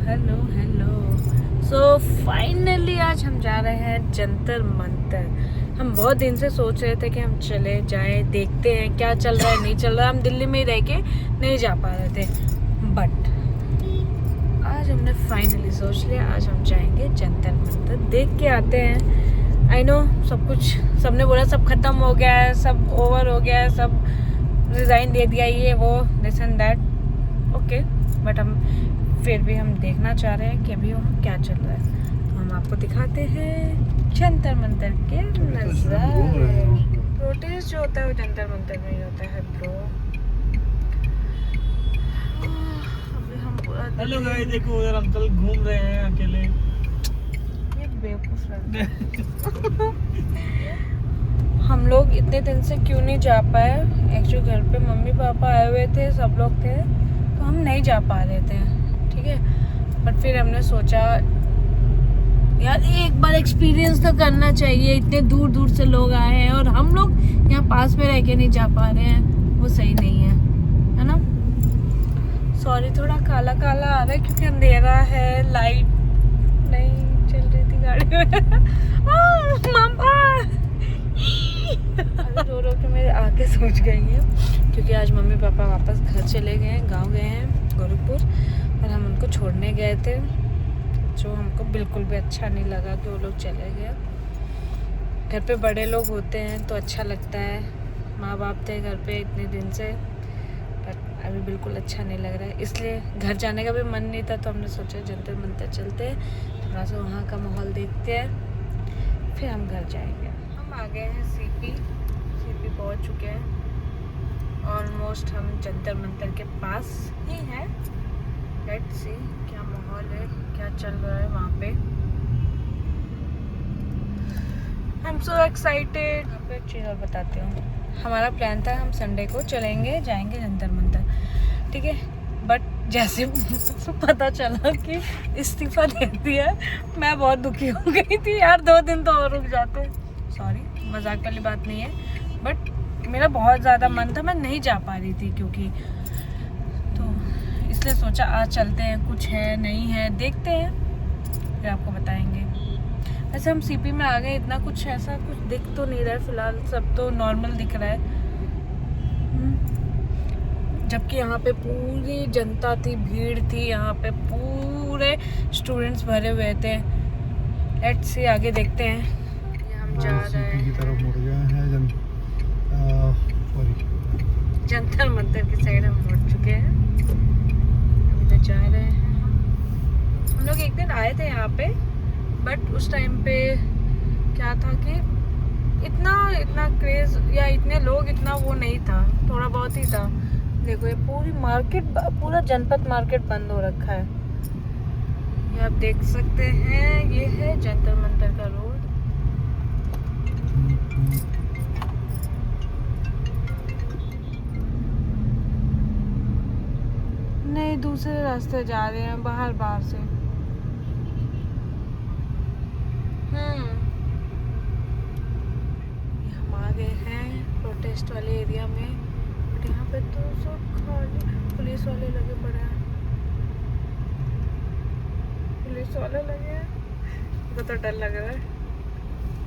Hello. So finally आज हम जा रहे हैं जंतर मंतर। हम बहुत दिन से सोच रहे थे कि हम चले जाएं, देखते हैं क्या चल रहा है नहीं चल रहा। हम दिल्ली में ही रह के नहीं जा पा रहे थे, बट आज हमने फाइनली सोच लिया आज हम जाएंगे जंतर मंतर, देख के आते हैं। आई नो सब कुछ सबने बोला सब खत्म हो गया है, सब ओवर हो गया है, सब रिज़ाइन दे दिया, ये वो this and that. Okay, but हम फिर भी हम देखना चाह रहे हैं कि अभी वहाँ क्या चल रहा है, तो हम आपको दिखाते हैं जंतर मंतर के नज़ारे। प्रोटेस्ट जो होता है वो जंतर मंतर में ही होता है ब्रो। अभी हम पूरा हेलो गाइस, देखो उधर अंकल घूम रहे हैं अकेले। ये बेवकूफ लगता है। हम लोग इतने दिन से क्यों नहीं जा पाए? एक्चुअली घर पे मम्मी पापा आए हुए थे, सब लोग थे, तो हम नहीं जा पा रहे थे, ठीक है। बट फिर हमने सोचा यार एक बार एक्सपीरियंस तो करना चाहिए। इतने दूर दूर से लोग आए हैं और हम लोग यहाँ पास में रह के नहीं जा पा रहे हैं, वो सही नहीं है ना। सॉरी, थोड़ा काला काला आ रहा है क्योंकि अंधेरा है, लाइट नहीं चल रही थी गाड़ी में। मामा रो रो के मेरे आके सोच गई हैं, क्योंकि आज मम्मी पापा वापस घर चले गए हैं, गांव गए हैं गोरखपुर, और हम उनको छोड़ने गए थे, जो हमको बिल्कुल भी अच्छा नहीं लगा कि वो लोग चले गए। घर पे बड़े लोग होते हैं तो अच्छा लगता है, माँ बाप थे घर पे इतने दिन से, बट अभी बिल्कुल अच्छा नहीं लग रहा है, इसलिए घर जाने का भी मन नहीं था। तो हमने सोचा जंतर मंतर चलते हैं, थोड़ा सा वहाँ का माहौल देखते हैं, फिर हम घर जाएंगे। हम आ गए हैं सीपी पहुँच चुके हैं, ऑलमोस्ट हम जंतर मंतर के पास ही हैं। लेट्स सी क्या माहौल है, क्या चल रहा है वहाँ पे। I am so excited. आपको एक चीज़ और बताती हूँ, हमारा प्लान था हम संडे को चलेंगे जाएंगे जंतर मंतर, ठीक है। बट जैसे पता चला कि इस्तीफा दे दिया, मैं बहुत दुखी हो गई थी यार। 2 दिन तो और रुक जाते। सॉरी, मजाक वाली बात नहीं है, बट मेरा बहुत ज़्यादा मन था, मैं नहीं जा पा रही थी क्योंकि, तो इसलिए सोचा आज चलते हैं, कुछ है नहीं है देखते हैं, फिर आपको बताएंगे। वैसे हम सीपी में आ गए, इतना कुछ ऐसा कुछ दिख तो नहीं रहा है फिलहाल, सब तो नॉर्मल दिख रहा है। जबकि यहाँ पे पूरी जनता थी, भीड़ थी, यहाँ पे पूरे स्टूडेंट्स भरे हुए थे। लेट्स सी आगे देखते हैं। हम जा रहे हैं की तरफ मुड़ गए हैं, जंतर मंतर की साइड हम मुड़ चुके हैं, अभी तो जा रहे हैं। हम लोग एक दिन आए थे यहाँ पे, बट उस टाइम पे क्या था कि इतना क्रेज या इतने लोग इतना वो नहीं था, थोड़ा बहुत ही था। देखो ये पूरी मार्केट, पूरा जनपद मार्केट बंद हो रखा है, ये आप देख सकते हैं। ये है जंतर मंतर का रोड। नहीं, दूसरे रास्ते जा रहे हैं, बाहर से। हम आ गए हैं प्रोटेस्ट वाले एरिया में, बट यहाँ पे तो सब खाली, पुलिस वाले लगे पड़े हैं, पुलिस वाले लगे हैं। मुझे तो डर लग रहा है,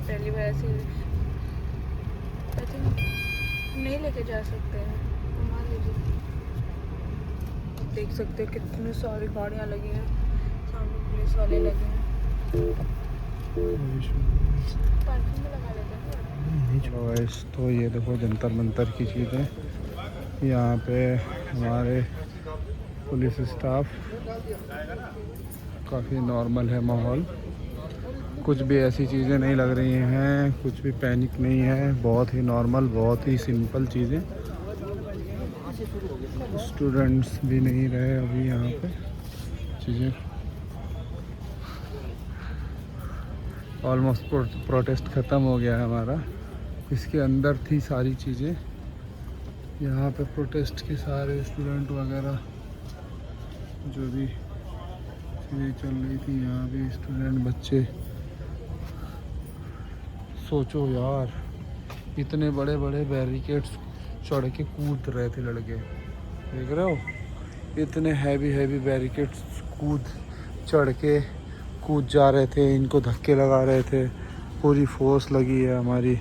पहली बार ऐसी आई थिंक नहीं लेके जा सकते हैं, घुमा लीजिए। आप देख सकते हैं कितनी सारी गाड़ियाँ लगी हैं, सामने पुलिस वाले लगे हैं। पार्किंग में लगा लेते हैं। तो ये देखो जंतर मंतर की चीज़ें, यहाँ पे हमारे पुलिस स्टाफ, काफ़ी नॉर्मल है माहौल, कुछ भी ऐसी चीज़ें नहीं लग रही हैं, कुछ भी पैनिक नहीं है, बहुत ही नॉर्मल, बहुत ही सिंपल चीज़ें। स्टूडेंट्स भी नहीं रहे अभी यहाँ पे, चीज़ें ऑलमोस्ट प्रोटेस्ट ख़त्म हो गया है हमारा। इसके अंदर थी सारी चीज़ें, यहाँ पे प्रोटेस्ट के सारे स्टूडेंट वगैरह जो भी चीज़ें चल रही थी, यहाँ भी स्टूडेंट बच्चे। सोचो यार, इतने बड़े बड़े बैरिकेड्स चढ़ के कूद रहे थे लड़के, देख रहे हो, इतने हैवी बैरिकेड्स कूद चढ़ के कूद जा रहे थे, इनको धक्के लगा रहे थे, पूरी फोर्स लगी है हमारी।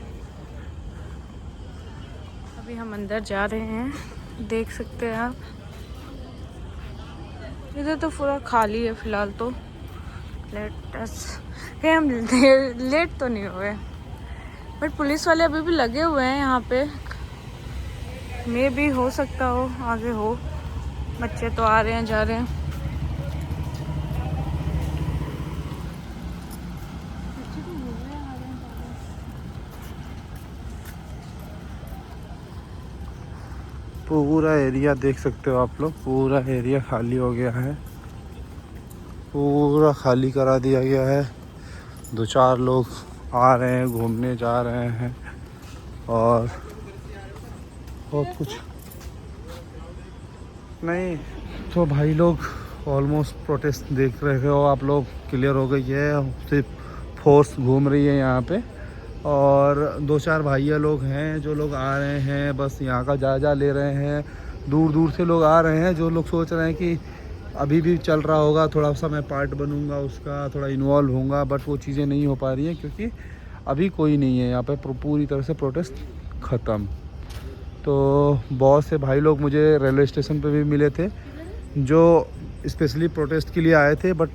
अभी हम अंदर जा रहे हैं, देख सकते हैं आप। इधर तो पूरा खाली है फिलहाल तो। कहीं हम लेट तो नहीं हुए, बट पुलिस वाले अभी भी लगे हुए हैं यहाँ पे। मे भी हो सकता हो आगे हो। बच्चे तो आ रहे हैं जा रहे हैं। पूरा एरिया देख सकते हो आप लोग, पूरा एरिया खाली हो गया है, पूरा खाली करा दिया गया है। 2-4 लोग आ रहे हैं, घूमने जा रहे हैं और बहुत कुछ नहीं। तो भाई लोग ऑलमोस्ट प्रोटेस्ट देख रहे हो आप लोग, क्लियर हो गई है। सिर्फ फोर्स घूम रही है यहाँ पे और 2-4 भैया लोग हैं जो लोग आ रहे हैं, बस यहाँ का जायज़ा ले रहे हैं। दूर दूर से लोग आ रहे हैं, जो लोग सोच रहे हैं कि अभी भी चल रहा होगा, थोड़ा सा मैं पार्ट बनूंगा उसका, थोड़ा इन्वॉल्व होऊंगा, बट वो चीज़ें नहीं हो पा रही हैं क्योंकि अभी कोई नहीं है यहाँ पे। पूरी तरह से प्रोटेस्ट ख़त्म। तो बहुत से भाई लोग मुझे रेलवे स्टेशन पे भी मिले थे जो स्पेशली प्रोटेस्ट के लिए आए थे, बट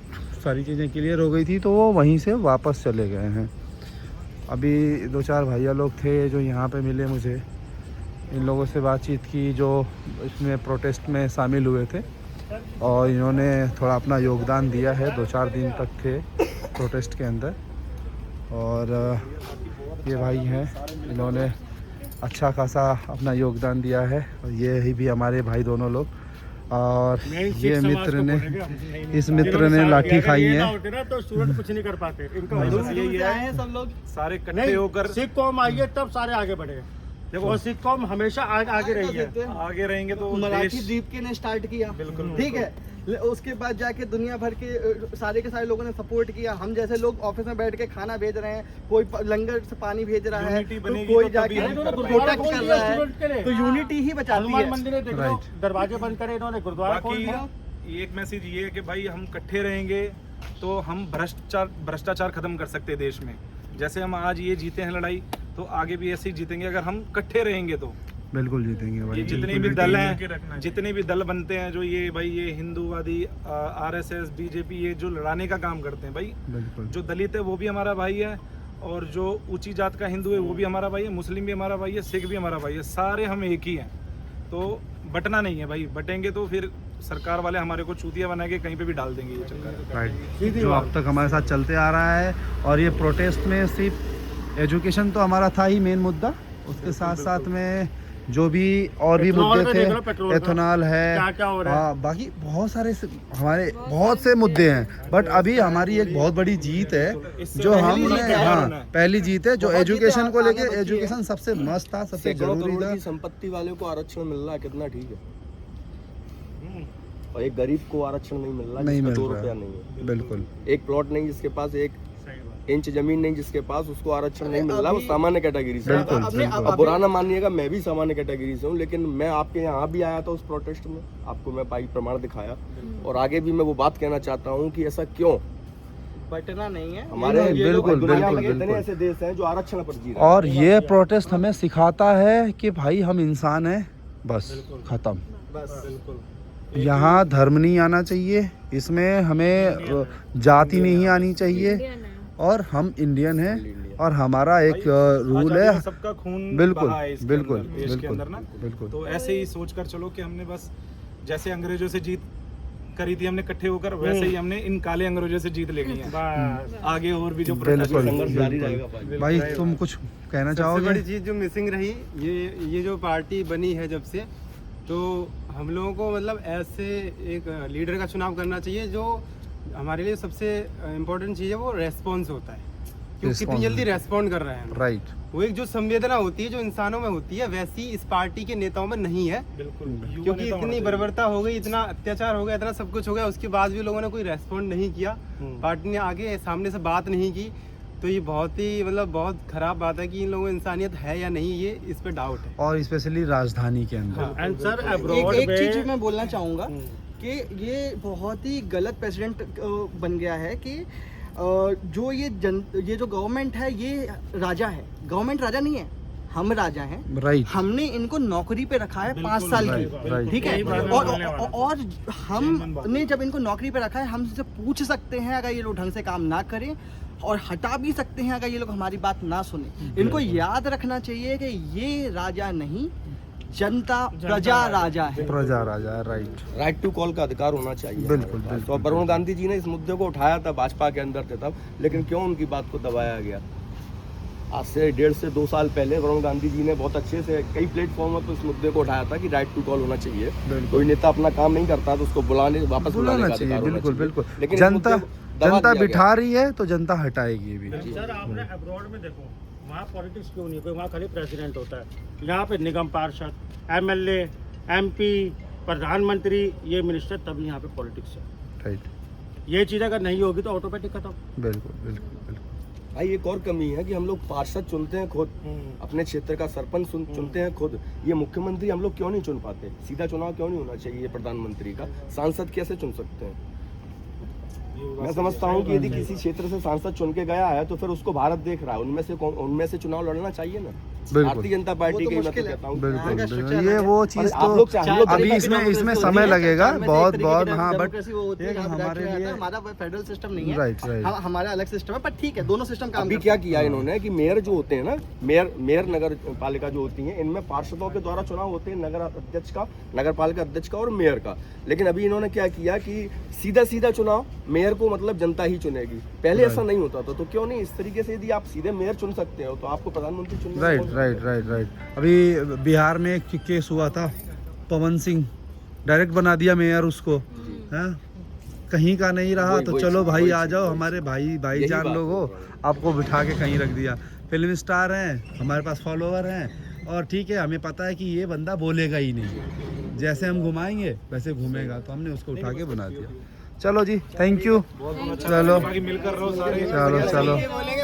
सारी चीज़ें क्लियर हो गई थी तो वो वहीं से वापस चले गए हैं। अभी 2-4 भैया लोग थे जो यहाँ पे मिले मुझे, इन लोगों से बातचीत की जो इसमें प्रोटेस्ट में शामिल हुए थे और इन्होंने थोड़ा अपना योगदान दिया है। 2-4 दिन तक थे प्रोटेस्ट के अंदर और ये भाई हैं, इन्होंने अच्छा खासा अपना योगदान दिया है और ये ही भी हमारे भाई दोनों लोग। और ये मित्र ने, इस मित्र ने लाठी खाई है तो स्टूडेंट कुछ नहीं कर पाते। इनका यही है, सब लोग सारे इकट्ठे होकर सिख कौम आई है तब सारे आगे बढ़े। देखो और सिख कौम हमेशा आगे रही है, आगे रहेंगे तो मराठी द्वीप के ने स्टार्ट किया, बिल्कुल ठीक है। उसके बाद जाके दुनिया भर के सारे लोगों ने सपोर्ट किया। हम जैसे लोग ऑफिस में बैठ के खाना भेज रहे हैं, कोई लंगर से पानी भेज रहा है, तो कोई जाके प्रोटेक्ट कर रहा है, तो यूनिटी ही बचाती हनुमान है। मंदिर देख लो, दरवाजे बंद करे इन्होंने, गुरुद्वारा खोल दिया। बाकी एक मैसेज ये है कि भाई हम इकट्ठे रहेंगे तो हम भ्रष्टाचार खत्म कर सकते हैं देश में। जैसे हम आज ये जीते हैं लड़ाई, तो आगे भी ऐसे ही जीतेंगे अगर हम इकट्ठे रहेंगे तो। बिल्कुल जीतेंगे भाई। ये जितने भी दल हैं, जितने भी दल बनते हैं जो ये भाई ये हिंदूवादी RSS BJP ये जो लड़ाने का काम करते हैं भाई, बिल्कुल जो दलित है वो भी हमारा भाई है और जो ऊंची जात का हिंदू है वो भी हमारा भाई है, मुस्लिम भी हमारा भाई है, सिख भी हमारा भाई है, सारे हम एक ही हैं। तो बटना नहीं है भाई, बटेंगे तो फिर सरकार वाले हमारे को चूतिया बना के कहीं पे भी डाल देंगे ये चक्कर। राइट, जो अब तक हमारे साथ चलते आ रहा है। और ये प्रोटेस्ट में सिर्फ एजुकेशन तो हमारा था ही मेन मुद्दा, उसके साथ साथ में जो भी और भी मुद्दे थे, एथेनॉल है, हाँ, बाकी बहुत सारे हमारे बहुत से मुद्दे हैं। बट अभी हमारी एक बहुत बड़ी जीत है जो हमने, हाँ पहली जीत है जो एजुकेशन को लेके। एजुकेशन सबसे मस्त था, सबसे जरूरी था। संपत्ति वाले को आरक्षण मिल रहा है, कितना ठीक है, और एक गरीब को आरक्षण नहीं मिल रहा, नहीं मिल 2 रहा रुपया नहीं है। बिल्कुल, एक प्लॉट नहीं जिसके पास 1 इंच जमीन नहीं जिसके पास, उसको आरक्षण नहीं मिल रहा। वो सामान्य कैटेगरी से। अब बुरा ना मानिएगा, मैं भी सामान्य कैटेगरी से हूँ, लेकिन मैं आपके यहाँ भी आया था उस प्रोटेस्ट में, आपको मैं भाई प्रमाण दिखाया। और आगे भी मैं वो बात कहना चाहता हूँ कि ऐसा क्यों बटना नहीं है हमारे बिल्कुल दुनिया में बिल्कुल कितने ऐसे देश हैं जो आरक्षण पर जी रहे हैं। और ये प्रोटेस्ट हमें सिखाता है कि भाई हम इंसान हैं, बस खत्म। बिल्कुल यहाँ धर्म नहीं आना चाहिए, इसमें हमें जाति नहीं आनी चाहिए, और हम इंडियन हैं और हमारा एक रूल है। सबका खून बिल्कुल बहा है इसके बिल्कुल अंदर, देश के अंदर ना। बिल्कुल। तो ऐसे ही सोच कर चलो कि हमने बस जैसे अंग्रेजों से जीत करी थी हमने इकट्ठे होकर, वैसे ही हमने इन काले अंग्रेजों से जीत लेनी है। आगे और भी जो बिल्कुल संघर्ष जारी रहेगा बिल्कुल। भाई तुम कुछ कहना सबसे चाहोगे? बड़ी चीज़ जो मिसिंग रही, ये जो पार्टी बनी है जब से, तो हम लोगों को मतलब ऐसे एक लीडर का चुनाव करना चाहिए जो हमारे लिए सबसे इम्पोर्टेंट चीज़ है, वो रेस्पॉन्स होता है कि वो कितनी जल्दी रेस्पॉन्ड कर रहे हैं। राइट, वो एक जो संवेदना होती है जो इंसानों में होती है, वैसी इस पार्टी के नेताओं में नहीं है। बिल्कुल, क्योंकि इतनी बर्बरता हो गई, इतना अत्याचार हो गया, इतना सब कुछ हो गया, उसके बाद भी लोगों ने कोई रेस्पॉन्ड नहीं किया, पार्टी ने आगे सामने से बात नहीं की। तो ये बहुत ही मतलब बहुत खराब बात है कि इन लोगों में इंसानियत है या नहीं, ये इस पे डाउट है। और स्पेशली राजधानी के अंदर। एंड सर एक चीज मैं बोलना चाहूंगा कि ये बहुत ही गलत प्रेसिडेंट बन गया है कि जो ये जो गवर्नमेंट है ये राजा है, गवर्नमेंट राजा नहीं है, हम राजा हैं। राइट। हमने इनको नौकरी पे रखा है 5 साल की, ठीक है, और हमने जब इनको नौकरी पे रखा है हम इनसे पूछ सकते हैं अगर ये लोग ढंग से काम ना करें, और हटा भी सकते हैं अगर ये लोग हमारी बात ना सुने। इनको याद रखना चाहिए कि ये राजा नहीं, जनता प्रजा राजा है। प्रजा राजा, राइट। राइट टू कॉल का अधिकार होना चाहिए। बिल्कुल, हमारे पास। बिल्कुल, तो वरुण गांधी जी ने इस मुद्दे को उठाया था, भाजपा के अंदर थे तब, लेकिन क्यों उनकी बात को दबाया गया? आज से 1.5 से 2 साल पहले वरुण गांधी जी ने बहुत अच्छे से कई प्लेटफॉर्म पर इस मुद्दे को उठाया था कि राइट टू कॉल होना चाहिए। कोई नेता अपना काम नहीं करता तो उसको वापस बुलाना चाहिए। बिल्कुल बिल्कुल। लेकिन जनता बिठा रही है तो जनता हटाएगी भी। सर आपने अब्रॉड में देखो, वहाँ पॉलिटिक्स क्यों नहीं, कोई वहाँ खाली प्रेसिडेंट होता है। यहाँ पे निगम पार्षद, MLA, MP, प्रधानमंत्री, ये मिनिस्टर, तभी यहाँ पे पॉलिटिक्स है। राइट। ये चीज़ अगर नहीं होगी तो ऑटोमेटिक खत्म। बिल्कुल बिल्कुल बिल्कुल। भाई एक और कमी है कि हम लोग पार्षद चुनते हैं खुद, अपने क्षेत्र का सरपंच चुनते हैं खुद। ये मुख्यमंत्री हम लोग क्यों नहीं चुन पाते? सीधा चुनाव क्यों नहीं होना चाहिए प्रधानमंत्री का? सांसद कैसे चुन सकते हैं? मैं समझता हूँ कि यदि किसी क्षेत्र से सांसद चुन के गया है तो फिर उसको भारत देख रहा है, उनमें से चुनाव लड़ना चाहिए ना। भारतीय जनता पार्टी की मैं तो कहता हूँ बिल्कुल बिल्कुल। ये वो चीज तो अभी इसमें समय लगेगा बहुत। हाँ, बट हमारे लिए हमारा फेडरल सिस्टम नहीं है, राइट राइट, हमारा अलग सिस्टम है, पर ठीक है, दोनों सिस्टम काम। अभी क्या किया इन्होंने कि मेयर जो होते हैं ना, मेयर नगर पालिका जो होती है, इनमें पार्षदों के द्वारा चुनाव होते हैं, नगर पालिका अध्यक्ष का और मेयर का। लेकिन अभी इन्होंने क्या किया कि सीधा चुनाव मेयर को मतलब जनता ही चुनेगी। पहले ऐसा नहीं होता था, तो क्यों नहीं इस तरीके से? यदि आप सीधे मेयर चुन सकते हो तो आपको प्रधानमंत्री चुनना। राइट। अभी बिहार में एक केस हुआ था, पवन सिंह डायरेक्ट बना दिया मेयर उसको, हैं? कहीं का नहीं रहा तो चलो भाई आ जाओ, हमारे भाईजान लोग हो, आपको बिठा के कहीं रख दिया। फिल्म स्टार हैं, हमारे पास फॉलोवर हैं, और ठीक है हमें पता है कि ये बंदा बोलेगा ही नहीं, जैसे हम घुमाएंगे वैसे घूमेगा, तो हमने उसको उठा के बना दिया। चलो जी, थैंक यू। चलो मिलकर रहो सारे। चलो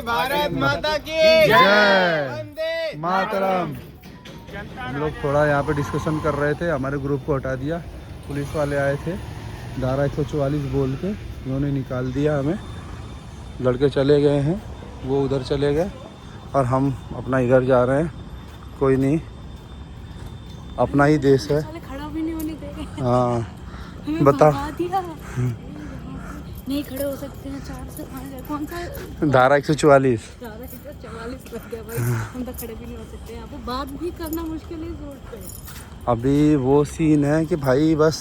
भारत माता की जय मातरम। हम लोग थोड़ा यहाँ पे डिस्कशन कर रहे थे, हमारे ग्रुप को हटा दिया, पुलिस वाले आए थे, धारा 144 बोल के उन्होंने निकाल दिया हमें। लड़के चले गए हैं, वो उधर चले गए और हम अपना इधर जा रहे हैं। कोई नहीं, अपना ही देश है। खड़ा भी नहीं होने देंगे। हाँ हमें बता, भगा दिया। नहीं खड़े हो सकते हैं, 4 से 5 कौन सा धारा 144 लग गया भाई। हम तो खड़े भी नहीं हो सकते, यहाँ पे बात भी करना मुश्किल है रोड पे। अभी वो सीन है कि भाई बस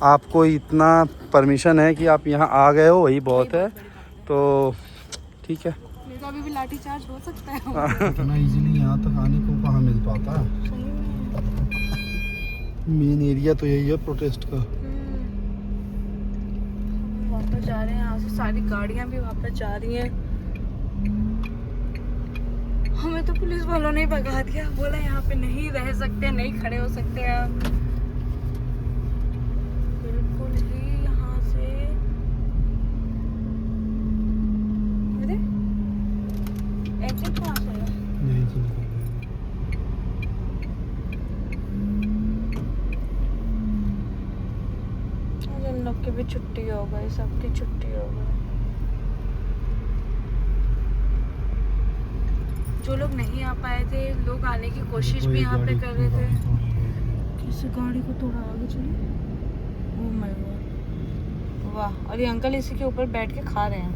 आपको इतना परमिशन है कि आप यहाँ आ गए हो, वही बहुत है, तो ठीक है। नहीं तो अभी भी लाठी चार्ज हो सकता है। इतना इजीली यहाँ तक आने को कहाँ मिल पाता? मेन एरिया तो यही है प्रोटेस्ट का। वापस जा रहे हैं यहाँ से, सारी गाड़ियाँ भी वापस जा रही हैं। हमें तो पुलिस वालों ने भगा दिया, बोला यहाँ पे नहीं रह सकते, नहीं खड़े हो सकते आप। बिल्कुल ही यहाँ से अरे एग्जिट कहाँ से है? यहीं से निकल गए। इन लोग की भी छुट्टी हो गई, सबकी छुट्टी हो गई। जो लोग नहीं आ पाए थे, लोग आने की कोशिश भी यहाँ पे कर रहे थे। किसी गाड़ी को थोड़ा आगे चलिए। ओह माय गॉड, वाह। और ये अंकल इसी के ऊपर बैठ के खा रहे हैं।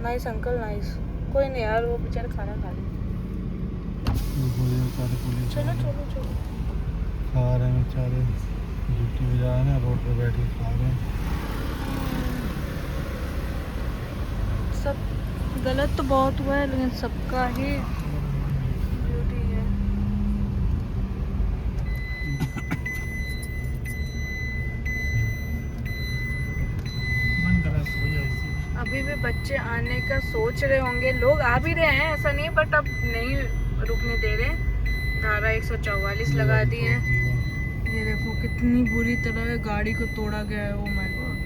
Nice uncle, nice. कोई नहीं यार, वो बेचारे खाना खा रहे हैं। चलो चलो चलो। खा रहे हैं बेचारे, ड्यूटी पे जा रहे हैं, रोड पे बैठ के खा रहे हैं। सब गलत तो बहुत हुआ है, लेकिन सबका ही ड्यूटी है। अभी भी बच्चे आने का सोच रहे होंगे, लोग आ भी रहे हैं, ऐसा नहीं, बट अब नहीं रुकने दे रहे। धारा 144 लगा दी है। ये देखो कितनी बुरी तरह गाड़ी को तोड़ा गया है। Oh my God.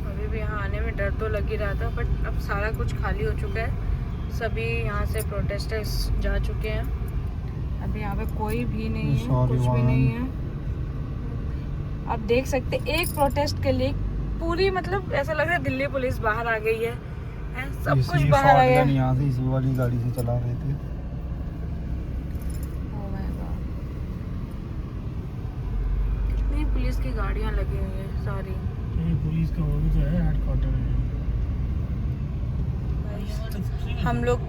अभी भी यहाँ आने में डर तो लग ही रहा था, बट अब सारा कुछ खाली हो चुका है। सभी यहाँ से प्रोटेस्टर्स जा चुके हैं। अभी यहाँ पे कोई भी नहीं है, कुछ भी नहीं है। आप देख सकते एक प्रोटेस्ट के लिए पूरी मतलब ऐसा लग रहा है दिल्ली पुलिस बाहर आ गई है, सब कुछ बाहर आ गया। यहाँ से इसी वाली गाड़ी से चला रहे थे। Oh my God। कितनी पुलिस की गाड़ियाँ लगी हुई हैं सारी। पुलिस का वो भी तो है हेडक्वार्टर हम लोग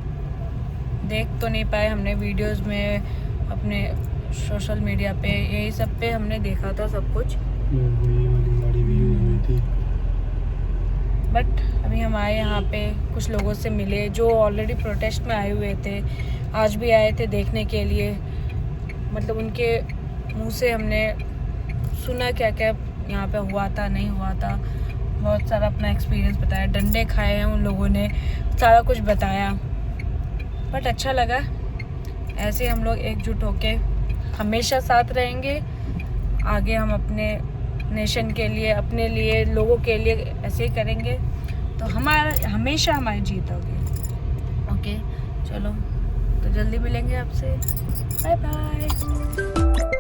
देख तो नहीं पाए, हमने वीडियोस में अपने सोशल मीडिया पे यही सब पे हमने देखा था सब कुछ। गाड़ी भी हुई थी। बट अभी हम आए यहाँ पे कुछ लोगों से मिले जो ऑलरेडी प्रोटेस्ट में आए हुए थे, आज भी आए थे देखने के लिए। मतलब उनके मुंह से हमने सुना क्या क्या यहाँ पे हुआ था नहीं हुआ था, बहुत सारा अपना एक्सपीरियंस बताया, डंडे खाए हैं उन लोगों ने, सारा कुछ बताया। बट अच्छा लगा, ऐसे हम लोग एकजुट होके हमेशा साथ रहेंगे। आगे हम अपने नेशन के लिए, अपने लिए, लोगों के लिए ऐसे ही करेंगे तो हमारा हमेशा हमारी जीत होगी। ओके चलो, तो जल्दी मिलेंगे आपसे। Bye bye.